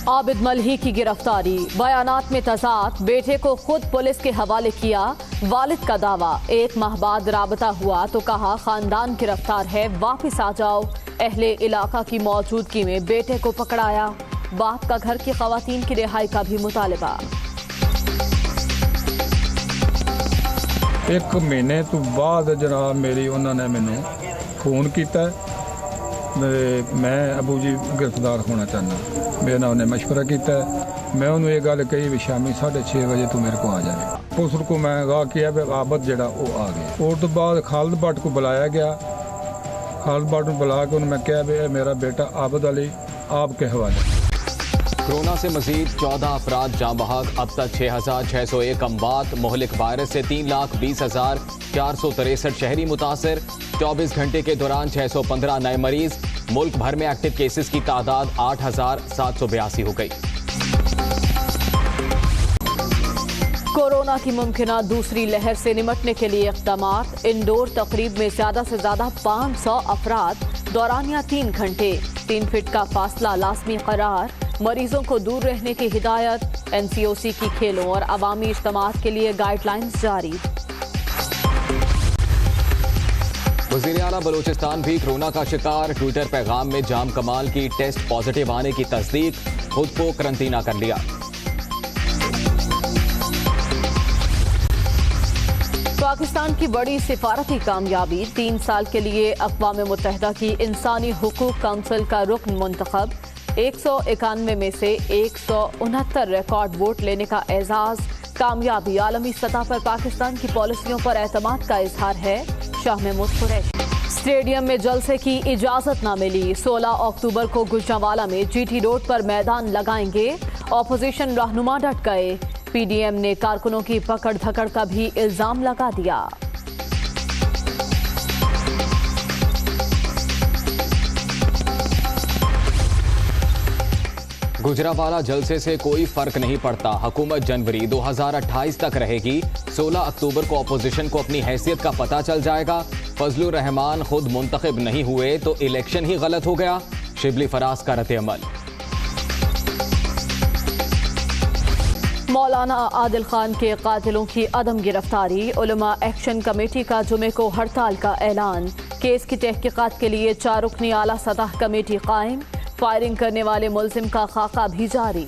आबिद मल्ही की गिरफ्तारी, बयानात में तजाद, बेटे को खुद पुलिस के हवाले किया। वालिद का दावा, 1 माह बाद राबता हुआ तो कहा खानदान गिरफ्तार है, वापस आ जाओ। अहले इलाका की मौजूदगी में बेटे को पकड़ाया। बाप का घर की खवातीन की रिहाई का भी मुतालबा। 1 महीने तो बाद जनाब मेरी उन्होंने मैंने फोन किया, मैं अबू जी गिरफ्तार होना चाहना। मेरे नाल उन्हें मशवरा किया, मैं उन्होंने ये गल कही भी शामी 6:30 बजे तू मेरे को आ जाए। उस को मैं कहा किया भी आबद जड़ा वो आ गया। और तो बाद खालिद भट्ट को बुलाया गया। खालिद भट्ट को बुला के उन्हें मैं कहा भी मेरा बेटा आबद अली आपके हवाले। कोरोना से मजीद 14 अफराद जाँ बहक, अब तक 6,601 अमवात। मोहलिक वायरस से 3,20,463 शहरी मुतासर। 24 घंटे के दौरान 615 नए मरीज। मुल्क भर में एक्टिव केसेस की तादाद 8,782 हो गई। कोरोना की मुमकिना दूसरी लहर से निमटने के लिए इक़दामात। इंडोर तकरीब में ज्यादा से ज्यादा 500 अफराद, दौरानिया 3 घंटे, 3 फीट का फासला लाजमी करार। मरीजों को दूर रहने की हिदायत। NCOC की खेलों और अवामी इज्तिमात के लिए गाइडलाइंस जारी। वज़ीर आला बलूचिस्तान भी कोरोना का शिकार। ट्विटर पैगाम में जाम कमाल की टेस्ट पॉजिटिव आने की तस्दीक, खुद को करंटीना कर लिया। पाकिस्तान की बड़ी सिफारती कामयाबी, 3 साल के लिए अक़वाम मुत्तहिदा की इंसानी हुकूक काउंसिल का रुकन मुंतखब। 191 में से 169 रिकॉर्ड वोट लेने का एजाज। कामयाबी, आलमी सतह पर पाकिस्तान की पॉलिसियों पर एतमाद का इजहार है। शाह महमूद कुरैशी। स्टेडियम में जलसे की इजाजत न मिली, 16 अक्टूबर को गुजरांवाला में GT रोड पर मैदान लगाएंगे। ऑपोजिशन रहनुमा डट गए। PDM ने कारकुनों की पकड़ धकड़ का भी इल्जाम लगा दिया। गुजरांवाला जलसे से कोई फर्क नहीं पड़ता, हुकूमत जनवरी 2028 तक रहेगी। 16 अक्टूबर को अपोजिशन को अपनी हैसियत का पता चल जाएगा। फजलुर रहमान खुद मुंतखब नहीं हुए तो इलेक्शन ही गलत हो गया। शिबली फराज का रद्द-ए-अमल। मौलाना आदिल खान के कातिलों की अदम गिरफ्तारी। उलमा एक्शन कमेटी का जुमे को हड़ताल का ऐलान। केस की तहकीकात के लिए 4 रुकनी आला सतह कमेटी कायम। फायरिंग करने वाले मुल्जिम का खाका भी जारी।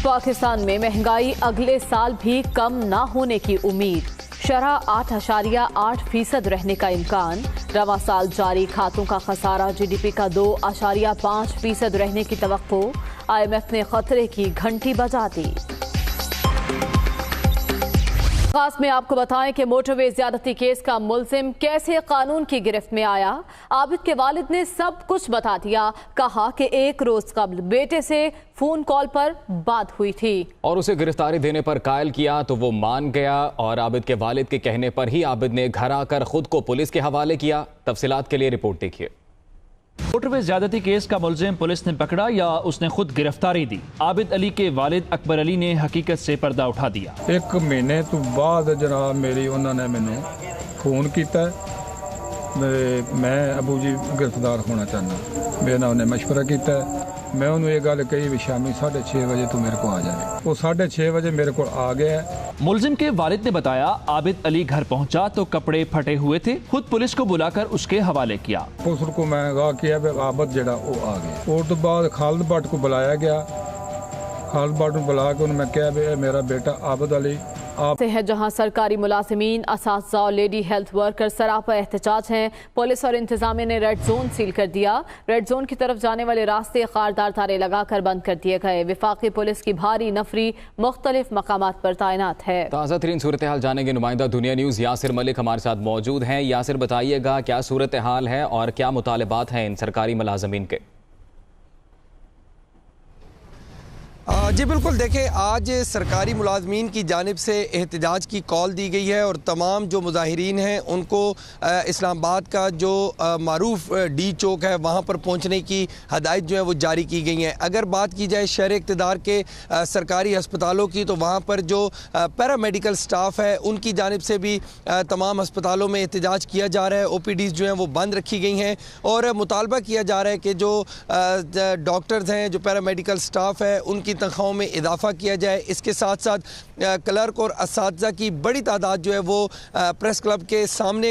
पाकिस्तान में महंगाई अगले साल भी कम न होने की उम्मीद। शरह 8.8% रहने का इम्कान। रवा साल जारी खातों का खसारा GDP का 2.5% रहने की तवक्को। IMF ने खतरे की घंटी बजा दी। खास में आपको बताएं कि मोटरवे ज्यादती केस का मुल्जिम कैसे कानून की गिरफ्त में आया। आबिद के वालिद ने सब कुछ बता दिया। कहा कि 1 रोज कबल बेटे से फोन कॉल पर बात हुई थी और उसे गिरफ्तारी देने पर कायल किया तो वो मान गया और आबिद के वालिद के कहने पर ही आबिद ने घर आकर खुद को पुलिस के हवाले किया। तफसीलात के लिए रिपोर्ट देखिए। मोटरवे ज्यादती केस का मुल्जिम पुलिस ने पकड़ा या उसने खुद गिरफ्तारी दी? आबिद अली के वालिद अकबर अली ने हकीकत से पर्दा उठा दिया। 1 महीने तो बाद जनाब मेरी उन्होंने मैंने फोन किया, मैं अबू जी गिरफ्तार होना चाहना। मेरे नाल उन्हें मशवरा किया, मैं उन्होंने ये गल कही भी शामी 6:30 बजे तू मेरे को आ जाए। वो 6:30 बजे मेरे को आ गया। मुल्जिम के वालिद ने बताया आबिद अली घर पहुंचा तो कपड़े फटे हुए थे, खुद पुलिस को बुलाकर उसके हवाले किया। उस को मैं कहा किया भी आबद जड़ा वो आ गया। और तो बाद खालिद भट्ट को बुलाया गया। खालिद भट्ट को बुला के उन्हें कहा भी मेरा बेटा आबद अली से है, जहां सरकारी मुलाजिमीन, असातिज़ा और लेडी हेल्थ वर्कर सरापा एहतजाज हैं। पुलिस और इंतजामिया ने रेड जोन सील कर दिया। रेड जोन की तरफ जाने वाले रास्ते खारदार तारे लगाकर बंद कर दिए गए। विफाकी पुलिस की भारी नफरी मुख्तलिफ मकामात पर तैनात है। ताज़ा तरीन सूरत हाल जानेंगे नुमाइंदा दुनिया न्यूज़ यासिर मलिक हमारे साथ मौजूद हैं। यासिर, बताइएगा क्या सूरत हाल है और क्या मुतालबात हैं इन सरकारी मुलाजमीन के? जी बिल्कुल, देखें आज सरकारी मुलाजमीन की जानिब से एहतजाज की कॉल दी गई है और तमाम जो मुजाहिरीन हैं उनको इस्लामाबाद का जो मारूफ डी चौक है वहाँ पर पहुँचने की हदायत जो है वो जारी की गई हैं। अगर बात की जाए शहर इक़्तिदार के सरकारी अस्पतालों की तो वहाँ पर जो पैरामेडिकल स्टाफ है उनकी जानिब से भी तमाम अस्पतालों में एहतजाज किया जा रहा है। OPDs जो हैं वो बंद रखी गई हैं और मुतालबा किया जा रहा है कि जो डॉक्टर्स हैं, जो पैरामेडिकल स्टाफ है, उनकी तनख्वाहों में इजाफा किया जाए। इसके साथ साथ क्लर्क और असातिज़ा की बड़ी तादाद जो है वो प्रेस क्लब के सामने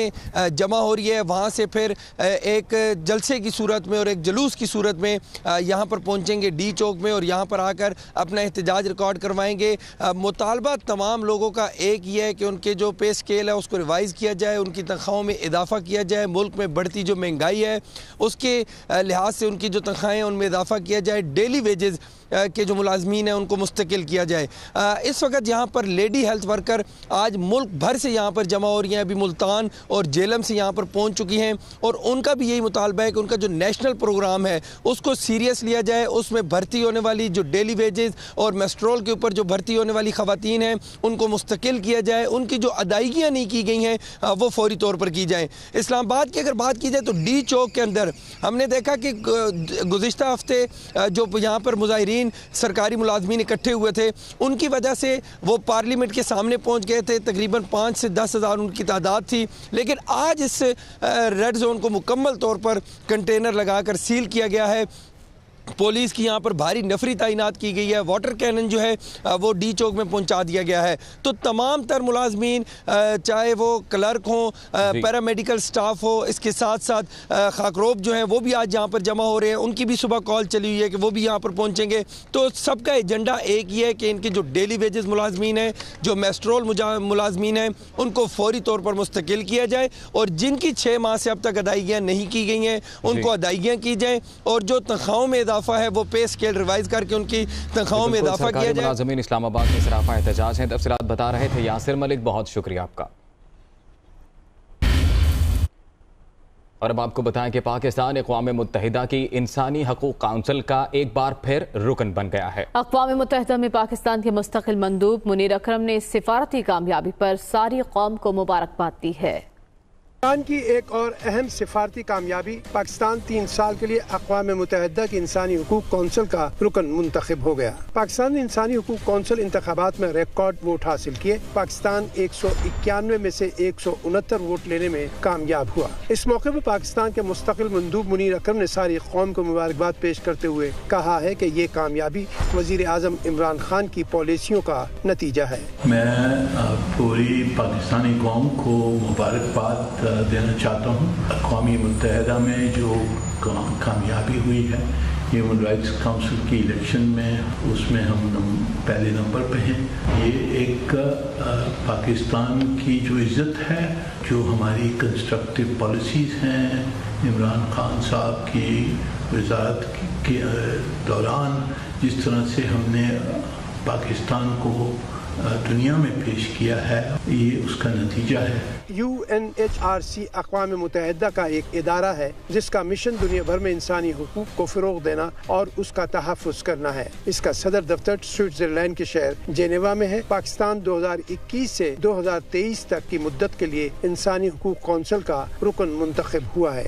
जमा हो रही है। वहाँ से फिर एक जलसे की सूरत में और एक जुलूस की सूरत में यहाँ पर पहुँचेंगे डी चौक में और यहाँ पर आकर अपना एहतजाज रिकॉर्ड करवाएंगे। मुतालबा तमाम लोगों का एक ही है कि उनके जो पे स्केल है उसको रिवाइज़ किया जाए, उनकी तनख्वाहों में इजाफा किया जाए। मुल्क में बढ़ती जो महंगाई है उसके लिहाज से उनकी जो तनख्वाहें हैं उनमें इजाफा किया जाए। डेली वेजेस के जो मुलाजमीन हैं उनको मुस्तकिल किया जाए। इस वक्त यहाँ पर लेडी हेल्थ वर्कर आज मुल्क भर से यहाँ पर जमा हो रही हैं। अभी मुल्तान और जेलम से यहाँ पर पहुँच चुकी हैं और उनका भी यही मुतालबा है कि उनका जो नेशनल प्रोग्राम है उसको सीरियस लिया जाए। उसमें भर्ती होने वाली जो डेली वेजेस और मेस्ट्रोल के ऊपर जो भर्ती होने वाली ख़वातीन हैं उनको मुस्तकिल किया जाए। उनकी जो अदायगियाँ नहीं की गई हैं वो फौरी तौर पर की जाएँ। इस्लामाबाद की अगर बात की जाए तो डी चौक के अंदर हमने देखा कि गुज़िश्ता हफ्ते जो यहाँ पर मुजाहिरीन सरकारी मुलाजमीन इकट्ठे हुए थे उनकी वजह से वो पार्लियामेंट के सामने पहुंच गए थे। तकरीबन 5 से 10 हज़ार उनकी तादाद थी, लेकिन आज इस रेड जोन को मुकम्मल तौर पर कंटेनर लगाकर सील किया गया है। पुलिस की यहाँ पर भारी नफरी तैनात की गई है। वाटर कैनन जो है वो डी चौक में पहुँचा दिया गया है। तो तमाम तर मुलाजमीन चाहे वो क्लर्क हो, पैरामेडिकल स्टाफ हो, इसके साथ साथ खाकरोब जो हैं वो भी आज यहाँ पर जमा हो रहे हैं। उनकी भी सुबह कॉल चली हुई है कि वो भी यहाँ पर पहुँचेंगे। तो सबका एजेंडा एक ही है कि इनके जो डेली वेजेस मुलाजमीन हैं, जो मेस्ट्रोल मुलाजमीन हैं, उनको फौरी तौर पर मुस्तकिल किया जाए और जिनकी 6 माह से अब तक अदायगियाँ नहीं की गई हैं उनको अदायगियाँ की जाएँ और जो तनख्वाहों में है वो पे स्केल रिवाइज करके उनकी तनख्वाहों में इजाफा किया जाए। मुलाज़िमीन इस्लामाबाद में सराफा एहतजाज हैं। तफसीलात बता रहे थे यासिर मलिक, बहुत शुक्रिया आपका। और अब आपको बताएं कि पाकिस्तान अक़वाम मुत्तहिदा की इंसानी हकूक़ काउंसिल का एक बार फिर रुकन बन गया है। अक़वाम मुत्तहिदा में पाकिस्तान के मुस्तक़िल मंदूब मुनीर अकरम ने इस सिफारती कामयाबी पर सारी कौम को मुबारकबाद दी है। पाकिस्तान की एक और अहम सिफारती कामयाबी, पाकिस्तान 3 साल के लिए अक़वाम मुत्तहिदा की इंसानी हुकूक कौंसिल का रुकन मुंतखब हो गया। पाकिस्तान ने इंसानी हुकूक कौंसिल इंतखाबात में रिकॉर्ड वोट हासिल किए। पाकिस्तान 191 में से 169 वोट लेने में कामयाब हुआ। इस मौके पर पाकिस्तान के मुस्तकिल मंदूब मुनीर अकरम ने सारी कौम को मुबारकबाद पेश करते हुए कहा है कि ये कामयाबी वज़ीर आज़म इमरान खान की पॉलिसियों का नतीजा है। मैं पूरी पाकिस्तानी कौम को मुबारकबाद देना चाहता हूँ। अक़वाम मुत्तहिदा में जो कामयाबी हुई है ह्यूमन राइट्स काउंसिल की इलेक्शन में, उसमें हम पहले नंबर पे हैं। ये एक पाकिस्तान की जो इज़्ज़त है, जो हमारी कंस्ट्रक्टिव पॉलिसीज़ हैं, इमरान खान साहब की वज़ारत के दौरान जिस तरह से हमने पाकिस्तान को दुनिया में पेश किया है, ये उसका नतीजा है। UNHRC अक़वाम मुत्तहिदा का एक इदारा है जिसका मिशन दुनिया भर में इंसानी हुकूक को फ़रोग़ देना और उसका तहफ़्फ़ुज़ करना है। इसका सदर दफ्तर स्विट्ज़रलैंड के शहर जेनेवा में है। पाकिस्तान 2021 से 2023 तक की मुद्दत के लिए इंसानी हुकूक कौंसिल का रुकन मुंतखब हुआ है।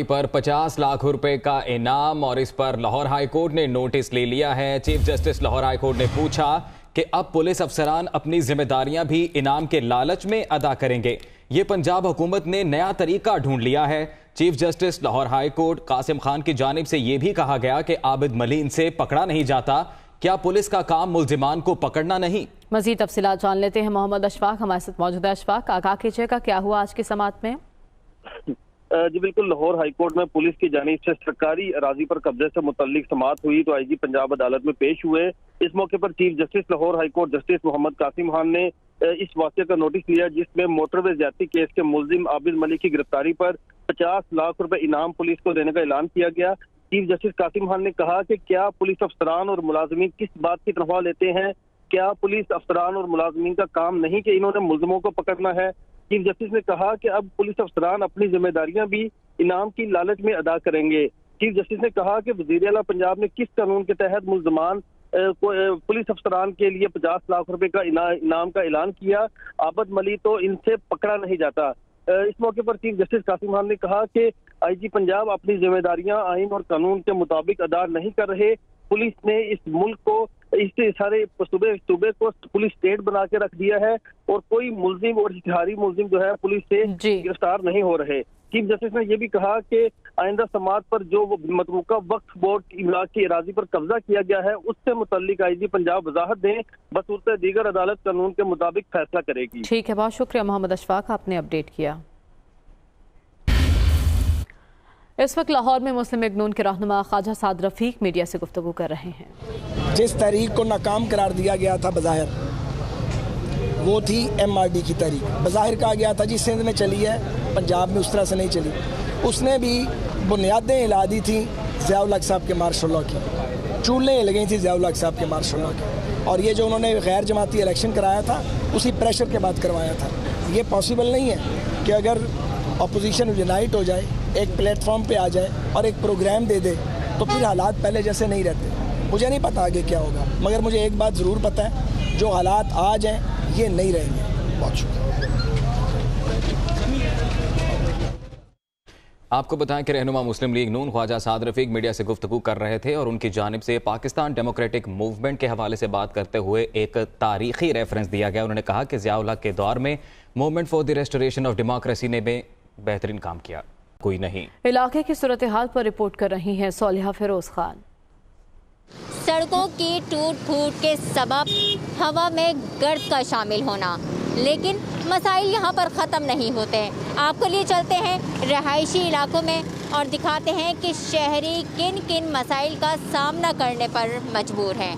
पर 50 लाख रुपए का इनाम और इस पर लाहौर हाई कोर्ट ने नोटिस ले लिया है। Chief justice Lahore high court ने पूछा कि अब पुलिस अफसरान अपनी जिम्मेदारियां भी इनाम के लालच में अदा करेंगे। ये पंजाब हुकूमत ने नया तरीका ढूंढ लिया है। Chief justice Lahore high court Qasim Khan की जानिब से यह भी कहा गया कि आबिद मलीन से पकड़ा नहीं जाता। क्या पुलिस का काम मुल्जिमान को पकड़ना नहीं? मजीद तफसीलात जान लेते हैं। मोहम्मद अशफाक हमारे साथ मौजूद है। अशफाक, आगाह कीजिएगा क्या हुआ आज की समाअत में? जी बिल्कुल, लाहौर हाईकोर्ट में पुलिस की जानिब से सरकारी अराजी पर कब्जे से मुतल्लिक समाअत हुई तो आईजी पंजाब अदालत में पेश हुए। इस मौके पर chief justice Lahore high court justice Muhammad Qasim Khan ने इस वाक़े का नोटिस लिया जिसमें मोटरवे ज्यादती केस के मुल्जिम आबिद मलिक की गिरफ्तारी पर 50 लाख रुपए इनाम पुलिस को देने का ऐलान किया गया। चीफ जस्टिस कासिम खान ने कहा कि क्या पुलिस अफसरान और मुलाजमीन किस बात की तनख्वाह लेते हैं? क्या पुलिस अफसरान और मुलाजमीन का काम नहीं कि इन्होंने मुल्जिमों को पकड़ना है? चीफ जस्टिस ने कहा कि अब पुलिस अफसरान अपनी जिम्मेदारियां भी इनाम की लालच में अदा करेंगे। चीफ जस्टिस ने कहा कि वज़ीर आला पंजाब ने किस कानून के तहत मुल्जिमान पुलिस अफसरान के लिए 50 लाख रुपए का इनाम का ऐलान किया। आबद मलिक तो इनसे पकड़ा नहीं जाता। इस मौके पर चीफ जस्टिस कासिम खान ने कहा कि आईजी पंजाब अपनी जिम्मेदारियां आइन और कानून के मुताबिक अदा नहीं कर रहे। पुलिस ने इस मुल्क को, इस सारे सूबे को पुलिस स्टेट बना के रख दिया है और कोई मुल्जिम और इश्तिहारी मुल्जिम जो है पुलिस से गिरफ्तार नहीं हो रहे। चीफ जस्टिस ने यह भी कहा कि आइंदा समात पर जो मतरूका वक्फ बोर्ड इमलाक की अराजी पर कब्जा किया गया है उससे मुतल्लिक आईजी पंजाब वजाहत दें, बसूरत दीगर अदालत कानून के मुताबिक फैसला करेगी। ठीक है, बहुत शुक्रिया मोहम्मद अशफाक, आपने अपडेट किया। इस वक्त लाहौर में मुस्लिम लीग नून के रहनुमा ख्वाजा साद रफीक मीडिया से गुफ्तगू कर रहे हैं। जिस तहरीक को नाकाम करार दिया गया था बज़ाहिर, वो थी MRD की तहरीक। बज़ाहिर कहा गया था जी सिंध में चली है, पंजाब में उस तरह से नहीं चली। उसने भी बुनियादें हिला दी थी ज़िया-उल-हक साहब के मार्शल लॉ की, चूलें हिल गई थी ज़िया-उल-हक साहब के मार्शल लॉ की। और ये जो उन्होंने गैर जमाती इलेक्शन कराया था उसी प्रेशर के बाद करवाया था। ये पॉसिबल नहीं है कि अगर अपोजिशन यूनाइट हो जाए, एक प्लेटफॉर्म पे आ जाए और एक प्रोग्राम दे दे तो फिर हालात पहले जैसे नहीं रहते। मुझे नहीं पता आगे क्या होगा, मगर मुझे एक बात ज़रूर पता है, जो हालात आज हैं ये नहीं रहेंगे। बहुत शुक्रिया। आपको बताएं कि रहनुमा मुस्लिम लीग नून ख्वाजा साद रफीक मीडिया से गुफ्तगू कर रहे थे और उनकी जानिब से पाकिस्तान डेमोक्रेटिक मूवमेंट के हवाले से बात करते हुए एक तारीखी रेफरेंस दिया गया। उन्होंने कहा कि ज़िया-उल-हक के दौर में movement for the restoration of democracy ने बेहतरीन काम किया, कोई नहीं। इलाके की सूरत हाल पर रिपोर्ट कर रही हैं सोलिहा फिरोज खान। सड़कों की टूट फूट के सबब हवा में गर्द का शामिल होना, लेकिन मसाइल यहाँ पर ख़त्म नहीं होते। आपको लिए चलते हैं रहायशी इलाकों में और दिखाते हैं कि शहरी किन किन मसाइल का सामना करने पर मजबूर हैं।